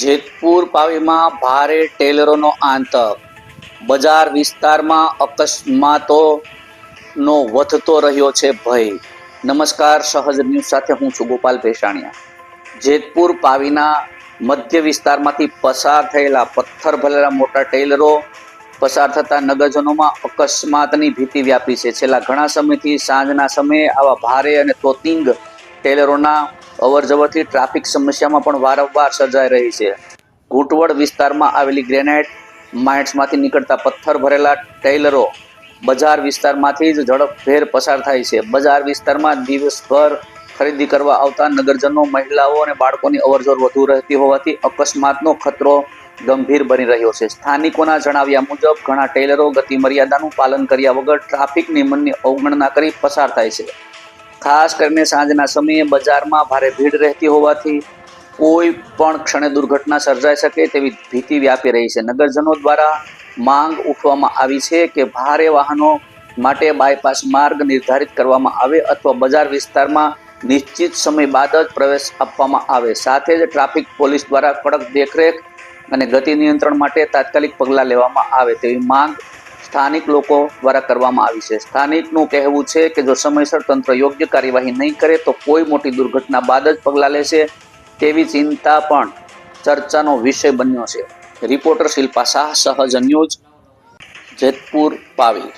જેતપુર પાવીમાં ભારે ટેલરોનો આતંક, બજાર વિસ્તારમાં અકસ્માતોનો વધતો રહ્યો છે ભય। નમસ્કાર, સહજ ન્યૂઝ સાથે હું છું ગોપાલ ભેસાણિયા। જેતપુર પાવીના મધ્ય વિસ્તારમાંથી પસાર થયેલા પથ્થર ભરેલા મોટા ટેલરો પસાર થતા નગરજનોમાં અકસ્માતની ભીતિ વ્યાપી છે। છેલ્લા ઘણા સમયથી સાંજના સમયે આવા ભારે અને તોતિંગ ટેલરોના અવરજવરથી ટ્રાફિક સમસ્યામાં પણ વારંવાર સર્જાઈ રહી છે। ઘૂંટવડ વિસ્તારમાં આવેલી ગ્રેનાઇટ માઇન્સમાંથી નીકળતા પથ્થર ભરેલા ટેલરો બજાર વિસ્તારમાંથી જ ઝડપભેર પસાર થાય છે। બજાર વિસ્તારમાં દિવસભર ખરીદી કરવા આવતા નગરજનો, મહિલાઓ અને બાળકોની અવરજવર વધુ રહેતી હોવાથી અકસ્માતનો ખતરો ગંભીર બની રહ્યો છે। સ્થાનિકોના જણાવ્યા મુજબ ઘણા ટેલરો ગતિ મર્યાદાનું પાલન કર્યા વગર ટ્રાફિક નિયમની અવગણના કરી પસાર થાય છે। ખાસ કરીને સાંજના સમયે બજારમાં ભારે ભીડ રહેતી હોવાથી કોઈ પણ ક્ષણે દુર્ઘટના સર્જાઈ શકે તેવી ભીતિ વ્યાપી રહી છે। નગરજનો દ્વારા માંગ ઉઠવામાં આવી છે કે ભારે વાહનો માટે બાયપાસ માર્ગ નિર્ધારિત કરવામાં આવે અથવા બજાર વિસ્તારમાં નિશ્ચિત સમય બાદ જ પ્રવેશ આપવામાં આવે। સાથે જ ટ્રાફિક પોલીસ દ્વારા કડક દેખરેખ અને ગતિ નિયંત્રણ માટે તાત્કાલિક પગલાં લેવામાં આવે તેવી માંગ સ્થાનિક લોકો દ્વારા કરવામાં આવી છે। સ્થાનિકનું કહેવું છે કે જો સમયસર તંત્ર યોગ્ય કાર્યવાહી નહીં કરે તો કોઈ મોટી દુર્ઘટના બાદ જ પગલાં લેશે તેવી ચિંતા પણ ચર્ચાનો વિષય બન્યો છે। રિપોર્ટર શિલ્પા શાહ, સહજ ન્યૂઝ, જેતપુર પાવી।